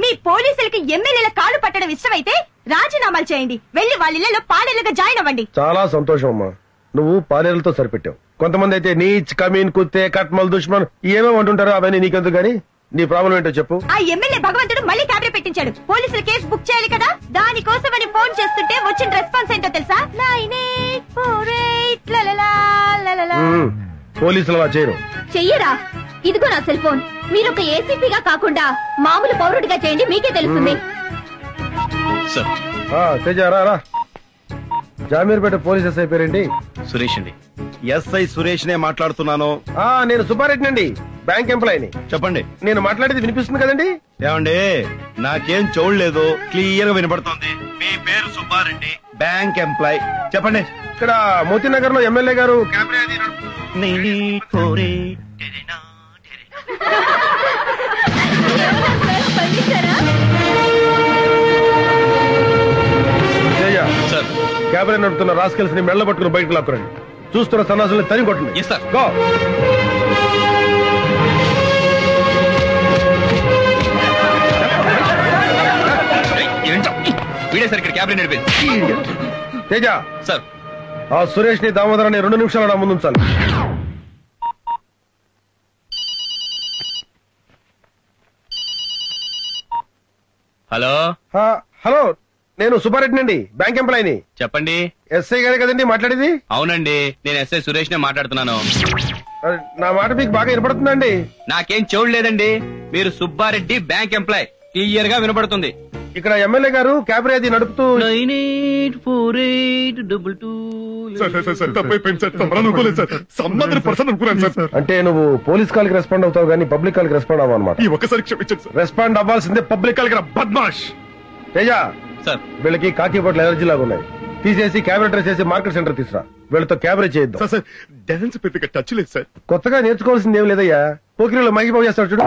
మీ పోలీసులకి ఎమ్మెల్యేల కాలు పట్టడం ఇష్టమైతే రాజీనామాలు చేయండి. వెళ్లి వాళ్ళ ఇళ్లలో పాలేరుగా జాయిన్ అవ్వండి. చాలా సంతోషం అమ్మా, నువ్వు పాలేరులతో సరిపెట్టావు. కొంతమంది అయితే నీచ్, కమీన్, కుత్తే, కట్మల్, దుష్మన్ ఏమేమి అంటుంటారో అవన్నీ నీకెందుకు గానీ నీ ప్రాబ్లం ఏంటో చెప్పు. ఆ ఎమ్మెల్యే భగవంతుడు మళ్ళీ క్యాబినెట్ పెట్టించాడు. పోలీసులు కేసు బుక్ చేయాలి కదా, దానికోసమని ఫోన్ చేస్తుంటే వచ్చిన రెస్పాన్స్ ఏంటో తెలుసా? పోలీసులు అలా చేయరు. చెయ్యరా? ఇదిగో నా సెల్ ఫోన్. మీరు ఒక ఏసీపీగా కాకుండా మామూలు పౌరుడిగా చేయండి, మీకే తెలుస్తుంది. రా. జామీర్పేట పోలీస్ ఎస్ఐ పేరేంటి? సురేష్ అండి. ఎస్ఐ సురేష్ నే మాట్లాడుతున్నాను. నేను సుబ్బారెడ్డి అండి, బ్యాంక్ ఎంప్లాయీని. చెప్పండి. నేను మాట్లాడేది వినిపిస్తుంది కదండి? ఏమండి, నాకేం చూడలేదు, క్లియర్ గా వినపడుతోంది. మీ పేరు సుబ్బారెడ్డి, బ్యాంక్ ఎంప్లాయ్. చెప్పండి. ఇక్కడ మోతీనగర్ లో ఎమ్మెల్యే గారు క్యాబినెట్ నడుపుతున్న రాస్కెల్స్ ని మెళ్ళ పట్టుకుని బయటకు లాక్కురండి. చూస్తున్న సన్నాసుల్ని తరిగి కొట్టండి. గో. తేజ సార్, ఆ సురేష్ ని దామోదరాన్ని 2 నిమిషాలు నా ముందు ఉంచాలి. హలో. హలో, నేను సుబ్బారెడ్డి అండి, బ్యాంక్ ఎంప్లాయీని. చెప్పండి. ఎస్ఐ గారే కదండి మాట్లాడేది? అవునండి, నేను ఎస్ఐ సురేష్ నే మాట్లాడుతున్నాను. నా మాట మీకు బాగా వినపడుతుందండి? నాకేం చూడలేదండి. మీరు సుబ్బారెడ్డి, బ్యాంక్ ఎంప్లాయ్, క్లియర్ గా వినపడుతుంది. ఇక్కడ ఎమ్మెల్యే గారు క్యాబినెట్ నడుపుతూ అంటే నువ్వు పోలీస్ కాల్ కి రెస్పాండ్ అవుతావు కానీ పబ్లిక్ కాల్ కి రెస్పాండ్ అవ్వవు అనమాట. ఒకసారి క్షమించండి. రెస్పాండ్ అవ్వాల్సిందే పబ్లిక్ కాల్ కి. బద్మాష్. తేజ సార్, వీళ్ళకి కాకి బట్టలు ఎలర్జీ లాగా ఉన్నాయి. తీసేసి క్యాబినెట్ చేసి మార్కెట్ సెంటర్ తీసురా. వీళ్ళతో క్యాబినెట్ చేయొద్దు. సార్, డాన్స్ పెద్దగా టచ్ లేదు సార్. కొత్తగా నేర్చుకోవాల్సింది ఏం లేదయ్యా. పోకిరీలో మైకి చేస్తాడు చూడు.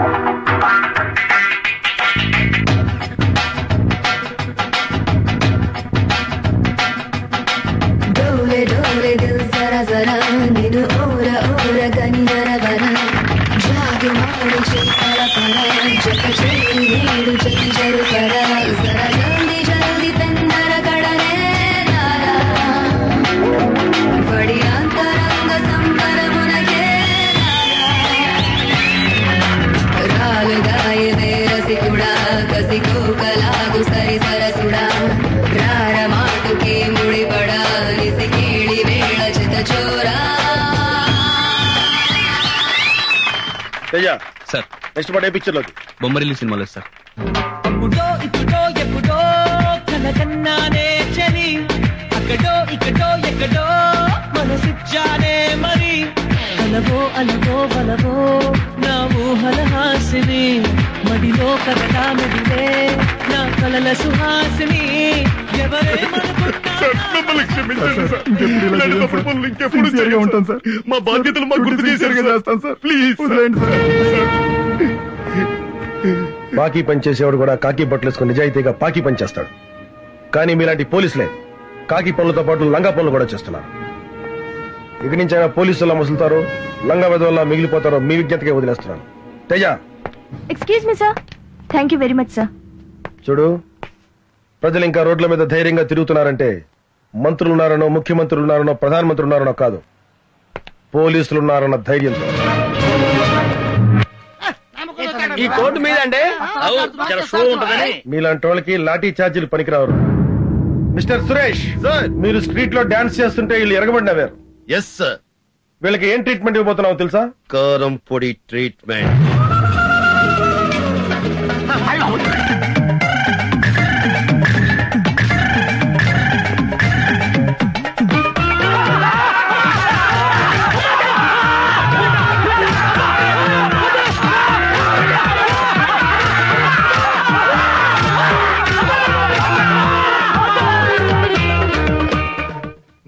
సార్, నెక్స్ట్ పాట ఏ పిక్చర్ లోకి? బొమ్మరిల్లు సినిమాలో సార్. అప్పుడో ఇప్పుడో ఎప్పుడో కలకన్నానే చలి, అక్కడో ఇక్కడో ఎక్కడో మనసిచ్చానే మరి. అలవో అలవో బలవో నా ఊహల హాసిని, మడిలో కదలా మెదిలే నా కలల సుహాసిని. మా బాధ్యతలు మాకు గుర్తు చేశారు సార్. ప్లీజ్ బాకీ పనిచేసేవాడు కూడా కాకి బట్టలు వేసుకుని నిజాయితీగా పాకి పని చేస్తాడు. కానీ మీలాంటి పోలీసులే కాకి పనులతో పాటు లంగా పనులు కూడా చేస్తున్నారు. ఇక నుంచి అయినా పోలీసులా ముసులుతారో లంగా వెదవల్లా మిగిలిపోతారో మీ విజ్ఞతకే వదిలేస్తున్నాను. Teja. Excuse me sir. Thank you very much sir. చూడు, ప్రజలు ఇంకా రోడ్ల మీద ధైర్యంగా తిరుగుతున్నారంటే మంత్రులున్నారనో, ముఖ్యమంత్రులున్నారనో, ప్రధానమంత్రి ఉన్నారనో కాదు, పోలీసులున్నారన్న ధైర్యంతో. ఈ కోర్టు మీద అంటే మీలాంటి వాళ్ళకి లాఠీ ఛార్జీలు పనికిరారు. మిస్టర్ సురేష్, మీరు స్ట్రీట్ లో డాన్స్ చేస్తుంటే వీళ్ళు ఎరగబడినవారు. Yes sir. వీళ్ళకి ఏం ట్రీట్మెంట్ ఇవ్వబోతున్నావు తెలుసా? కారం పొడి ట్రీట్మెంట్.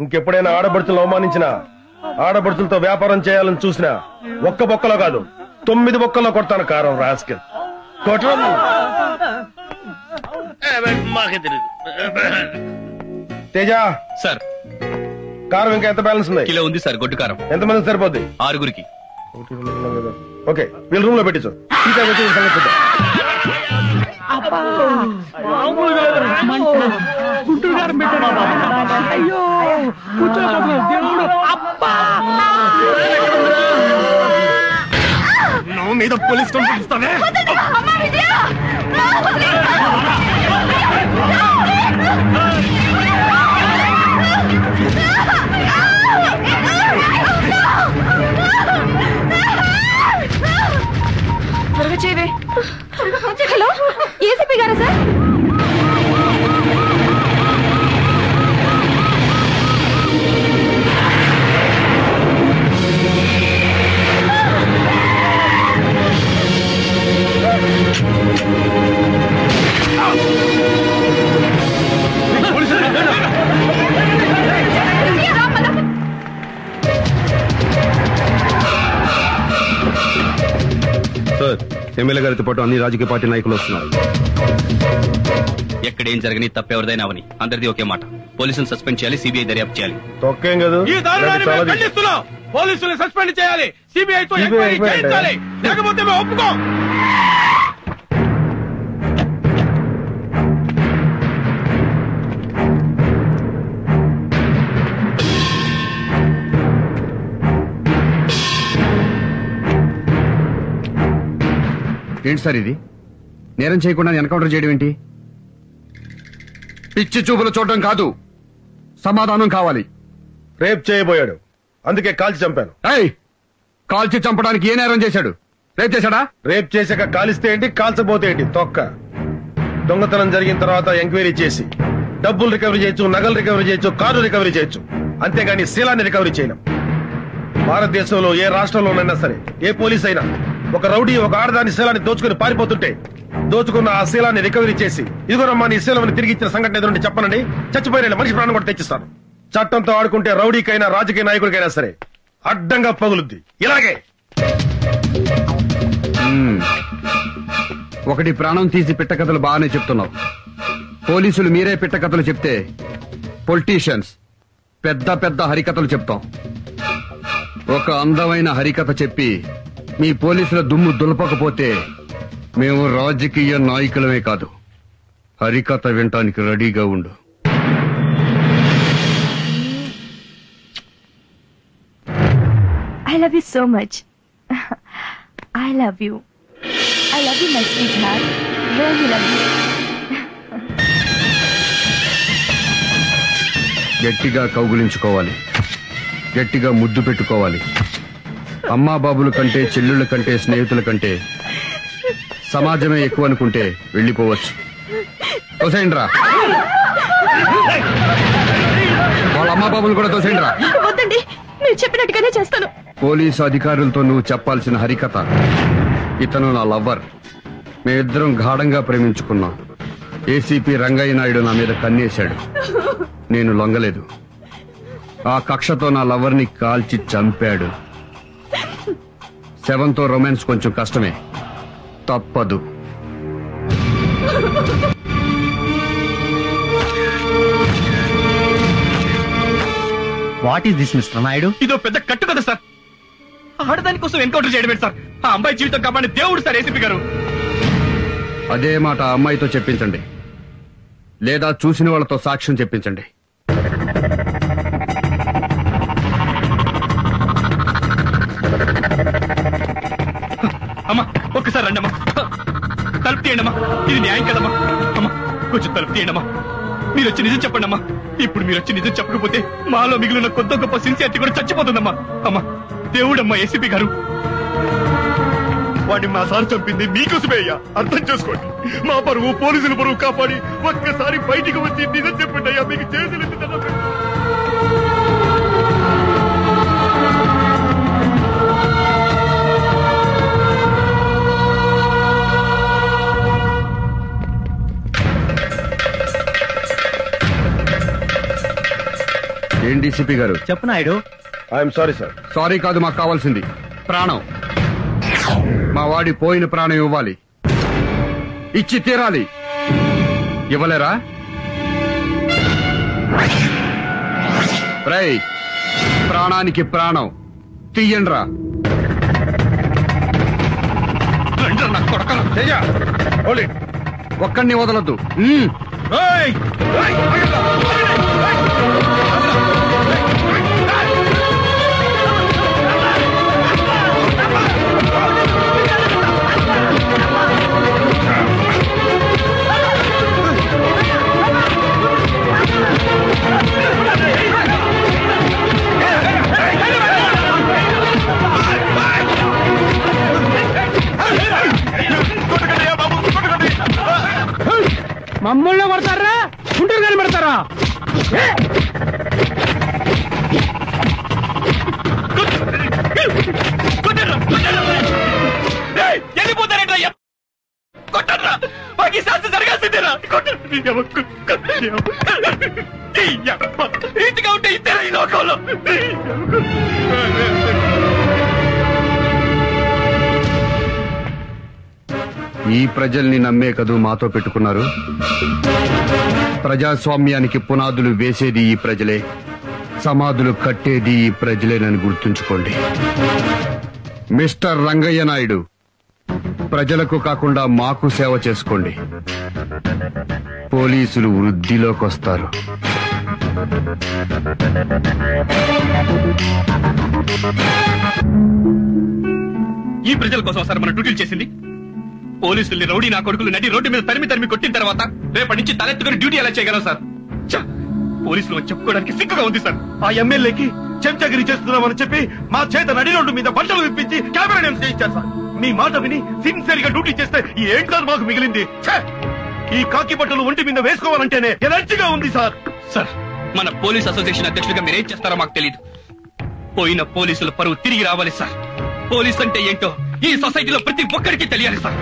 ఇంకెప్పుడైనా ఆడబడుచులను అవమానించినా, ఆడబడుచులతో వ్యాపారం చేయాలని చూసినా ఒక్క బొక్కలో కాదు 9 బొక్కల్లో కొడతాను కారం. రాస్కెల్. తేజ సార్, కారం ఇంకా ఎంత బ్యాలెన్స్ ఉంది? కిలో ఉంది సార్. గొడ్డు కారం ఎంతమంది సరిపోద్ది? 6గురికి. ఓకే వీళ్ళ రూమ్ లో పెట్టించు సీతా వచ్చి వీళ్ళ సంగతి చూద్దాం. నా మీద పోలీస్ కంప్లైంట్ ఇస్తానే. అమ్మా విజయ! త్వరగా చేయవే. హలో ఏసీపీ గారా సార్? సార్ ఎమ్మెల్యే గారితో పాటు అన్ని రాజకీయ పార్టీ నాయకులు వస్తున్నారు. ఎక్కడేం జరగని తప్పెవరిదైనా అవని అందరిది ఒకే మాట. పోలీసులు సస్పెండ్ చేయాలి, సిబిఐ దర్యాప్తు చేయాలి. తొక్కేం కదా ఈ దారుణాన్ని మేము ఖండిస్తున్నాం. పోలీసులు సస్పెండ్ చేయాలి, సిబిఐతో ఎంక్వైరీ చేయించాలి, లేకపోతే మేము ఒప్పుకోం. ఏంటి సార్ ఇది? నేరం చేయకుండా ఎన్కౌంటర్ చేయడం ఏంటి? పిచ్చి చూపులు చూడడం కాదు, సమాధానం కావాలి. రేప్ చేయబోయాడు, అందుకే కాల్చి చంపాను. ఏయ్, కాల్చి చంపడానికి ఏ నేరం చేశాడు? రేప్ చేశాడా? రేప్ చేశాక కాలిస్తే ఏంటి, కాల్చబోతే ఏంటి? తొక్క. దొంగతనం జరిగిన తర్వాత ఎంక్వైరీ చేసి డబ్బులు రికవరీ చేయొచ్చు, నగలు రికవరీ చేయొచ్చు, కారు రికవరీ చేయొచ్చు, అంతేగాని శీలాన్ని రికవరీ చేయలేం. భారతదేశంలో ఏ రాష్ట్రంలోనైనా సరే ఏ పోలీస్ అయినా ఒక రౌడీ ఒక ఆడదాని శీలాన్ని దోచుకుని పారిపోతుంటే దోచుకున్న ఆ శీలాన్ని రికవరీ చేసి ఇదిగోనమ్మా నీ శీలం తిరిగి ఇచ్చిన సంఘటన ఎదురుండి చెప్పనండి, చచ్చిపోయిన మనిషి ప్రాణం కూడా తెచ్చిస్తాను. చట్టంతో ఆడుకుంటే రౌడీకైనా రాజకీయ నాయకుడికైనా సరే అడ్డంగా పగులుద్ది. ఇలాగే ఒకటి ప్రాణం తీసి పిట్టకథలు బాగానే చెప్తున్నావు. పోలీసులు మీరే పిట్టకథలు చెప్తే పొలిటీషియన్స్ పెద్ద పెద్ద హరికథలు చెప్తాం. ఒక అందమైన హరికథ చెప్పి మీ పోలీసుల దుమ్ము దులపకపోతే మేము రాజకీయ నాయకులమే కాదు, హరికథ వినటానికి రెడీగా ఉండు. I love you so much. I love you. I love you, my sweetheart. Really love you. గట్టిగా కౌగులించుకోవాలి, గట్టిగా ముద్దు పెట్టుకోవాలి. అమ్మా బాబుల కంటే, చెల్లుళ్ళ కంటే, స్నేహితుల కంటే సమాజమే ఎక్కువ అనుకుంటే వెళ్ళిపోవచ్చు. తోసేయండిరా, వాళ్ళ అమ్మా బాబులు కూడా తోసేయండిరా. వద్దండి, మీరు చెప్పినట్టుగానే చేస్తాను. పోలీసు అధికారులతో నువ్వు చెప్పాల్సిన హరికథ, ఇతను నా లవ్వర్, మేమిద్దరం గాఢంగా ప్రేమించుకున్నాం. ఏసీపీ రంగయ్య నాయుడు నా మీద కన్నేశాడు, నేను లొంగలేదు. ఆ కక్షతో నా లవర్ని కాల్చి చంపాడు. శవంతో రొమాన్స్ కొంచెం కష్టమే, తప్పదు. What is this mister Naidu? ఇదో పెద్ద కట్టు కదా సార్. ఆడదాని కోసం ఎన్కౌంటర్ చేయడమే సార్. ఆ అమ్మాయి జీవితం కాపాడి దేవుడు సార్ ఏసీపీ గారు. అదే మాట ఆ అమ్మాయితో చెప్పించండి, లేదా చూసిన వాళ్ళతో సాక్ష్యం చెప్పించండి. అమ్మా ఒక్కసారి రండి అమ్మా, తలుపు తీయండి అమ్మా, ఇది న్యాయం కదమ్మా. అమ్మా కొంచెం తలుపు తీయండి అమ్మా, మీరు వచ్చి నిజం చెప్పండి అమ్మా. ఇప్పుడు మీరు వచ్చి నిజం చెప్పకపోతే మాలో మిగిలిన కొత్త గొప్ప సిన్సియారిటీ కూడా చచ్చిపోతుందమ్మా. అమ్మా దేవుడమ్మా ఏసీపీ గారు. వాడిని మా సార్ చంపింది మీకోసమే అయ్యా, అర్థం చేసుకోండి. మా పరువు, పోలీసుల పరువు కాపాడి ఒక్కసారి బయటికి వచ్చి నిజం చెప్పండి అయ్యా, మీకు చేతులు ఎత్తి దండం పెడతాను. ఏం డీసీపీ గారు? చెప్పు Naidu. I'm sorry sir. Sorry కాదు, మాకు కావాల్సింది ప్రాణం. మా వాడి పోయిన ప్రాణం ఇవ్వాలి, ఇచ్చి తీరాలి. ఇవ్వలేరా? రేయ్, ప్రాణానికి ప్రాణం తీయండ్రా. Teja, hold it. ఒక్కడిని వదలొద్దు. ఏయ్! ఏయ్! ఆగండి! మమ్మల్ని కొడతారా గుంటూరు కానీ పెడతారా? వెళ్ళిపోతారేట్రా కొట్టరా మాకు శాస్త్రం జరగాల్సిందేరా ఇంటిగా ఉంటే ఇద్దరు ఈ లోకంలో. ఈ ప్రజల్ని నమ్మే కదూ మాతో పెట్టుకున్నారు. ప్రజాస్వామ్యానికి పునాదులు వేసేది ఈ ప్రజలే, సమాధులు కట్టేది ఈ ప్రజలేనని గుర్తుంచుకోండి. మిస్టర్ రంగయ్య నాయుడు, ప్రజలకు కాకుండా మాకు సేవ చేసుకోండి. పోలీసులు వృద్ధిలోకి వస్తారు. ఈ ప్రజల కోసం సార్ మన డ్యూటీలు చేసింది. పోలీసుల్ని రౌడీ నా కొడుకులు నడి రోడ్డు మీద తరిమి కొట్టిన తర్వాత రేపటి నుంచి తలెత్తుకుని డ్యూటీ ఎలా చేయగలం సార్? పోలీసులు చెప్పుకోవడానికి సిగ్గుగా ఉంది సార్. ఆ ఎమ్మెల్యేకి చెంచగిరి చేస్తున్నామని చెప్పి మా చేత నడి రోడ్డు మీద బట్టలు విప్పించి కెమెరా నేమ్స్ చేయించారు సార్. మీ మాట విని సిన్సియర్ గా డ్యూటీ చేస్తే ఏం కాదు మాకు మిగిలింది. ఈ కాకి బట్టలు ఒంటి మీద వేసుకోవాలంటేనే ఎనర్జీగా ఉంది సార్. సార్, మన పోలీస్ అసోసియేషన్ అధ్యక్షుడిగా మీరేం చేస్తారో మాకు తెలియదు. పోయిన పోలీసుల పరువు తిరిగి రావాలి సార్. పోలీస్ అంటే ఏంటో ఈ సొసైటీలో ప్రతి ఒక్కరికి తెలియాలి సార్.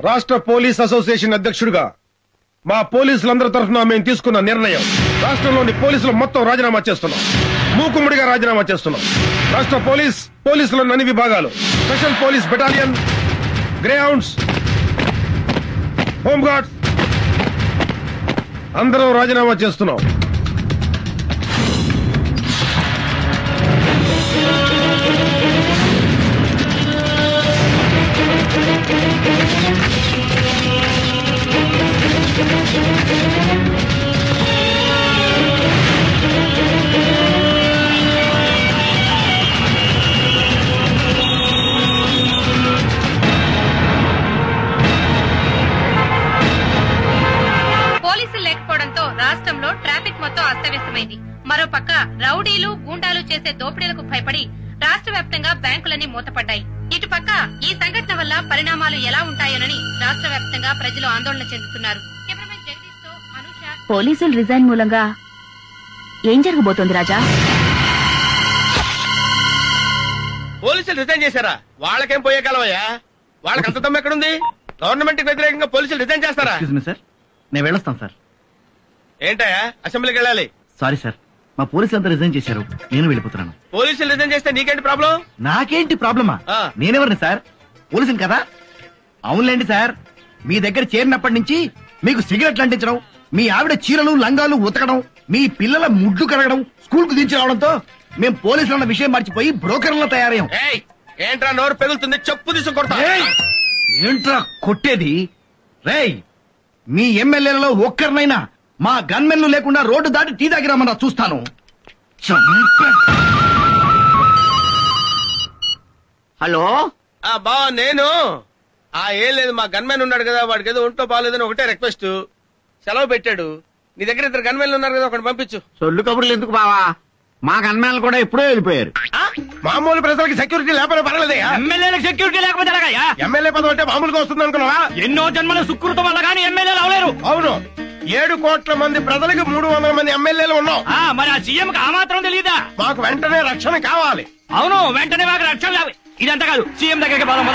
రాష్ట్ర పోలీస్ అసోసియేషన్ అధ్యక్షుడిగా మా పోలీసులందరి తరఫున మేము తీసుకున్న నిర్ణయం, రాష్ట్రంలోని పోలీసులు మొత్తం రాజీనామా చేస్తున్నాం. మూకుమ్మడిగా రాజీనామా చేస్తున్నాం. రాష్ట్ర పోలీసులోని అన్ని విభాగాలు, special police battalion, Greyhounds, home guards అందరం రాజీనామా చేస్తున్నాం. పోలీసులు లేకపోవడంతో రాష్ట్రంలో ట్రాఫిక్ మొత్తం అస్తవ్యస్తమైంది. మరోపక్క రౌడీలు గూండాలు చేసే దోపిడీలకు భయపడి రాష్ట్ర వ్యాప్తంగా బ్యాంకులన్నీ మూతపడ్డాయి. ఇటుపక్క ఈ సంఘటన వల్ల పరిణామాలు ఎలా ఉంటాయోనని రాష్ట్ర వ్యాప్తంగా ప్రజలు ఆందోళన చెందుతున్నారు. కెమెరామెన్ జగదీష్ తో అనూష. పోలీసులు రిజైన్ మూలంగా ఏం జరగబోతోంది రాజా? పోలీసులు రిజైన్ చేశారా? వాళ్ళకేం పోయే కాలమయ్యా? వాళ్ళకి అంత దమ్ము ఎక్కడుంది? గవర్నమెంట్ కి వ్యతిరేకంగా పోలీసులు రిజైన్ చేస్తారా? సార్, నేను వెళ్ళొస్తాను సార్. ఏంటయ్యా, అసెంబ్లీకి వెళ్ళాలి. సారీ సార్, మా పోలీసులు అంతా రిజైన్ చేశారు, నేను వెళ్ళిపోతున్నాను. పోలీసులు రిజైన్ చేస్తే నీకేంటి ప్రాబ్లం? నాకేంటి ప్రాబ్లమా? నేనెవరిని సార్? పోలీసుని కదా. అవునులేండి సార్, మీ దగ్గర చేరినప్పటి నుంచి మీకు సిగరెట్లు అంటించడం, మీ ఆవిడ చీరలు లంగాలు ఉతకడం, మీ పిల్లల ముడ్లు కడగడం, స్కూల్ కు దించి రావడంతో మేము పోలీసులు అన్న విషయం మర్చిపోయి బ్రోకర్లలో తయారయ్యాం. ఏంట్రా నోరు పెగులుతుంది? చెప్పు తీసుకు కొడతా. ఏంట్రా కొట్టేది? రేయ్, మీ ఎమ్మెల్యేలలో ఒక్కరినైనా మా గన్మెన్లు లేకుండా రోడ్డు దాటి టీ తాగిరామన్నా చూస్తాను. హలో బా, నేను ఏం లేదు, మా గన్మెన్ ఉన్నాడు కదా, వాడికి ఏదో ఒంట్లో బాగాలేదని ఒకటే రిక్వెస్ట్. సెలవు పెట్టాడు. నీ దగ్గర ఇద్దరు గన్మెన్లు ఉన్నారు కదా, ఒకటి పంపించు. సొల్లు కబుర్లు ఎందుకు బావా? మా గన్మెన్లు కూడా ఎప్పుడో వెళ్ళిపోయారు. మామూలు ప్రజలకి సెక్యూరిటీ లేకపోతే పర్వాలేదయ్యా. ఎమ్మెల్యేలకు సెక్యూరిటీ లేకపోతే ఎలాగయ్యా? ఎమ్మెల్యే పదవి అంటే మామూలుగా వస్తుంది అనుకున్నావా? ఎన్నో జన్మల సుకృతం వల్ల కానీ ఎమ్మెల్యేలు అవలేరు. అవును, 7 కోట్ల మంది ప్రజలకు 300 మంది ఎమ్మెల్యేలు ఉన్నాం. మరి ఆ సీఎం కి ఆ మాత్రం తెలియదా? మాకు వెంటనే రక్షణ కావాలి. అవును, వెంటనే మాకు రక్షణ. ఇదంతా కాదు, సీఎం దగ్గరికి పోదాం.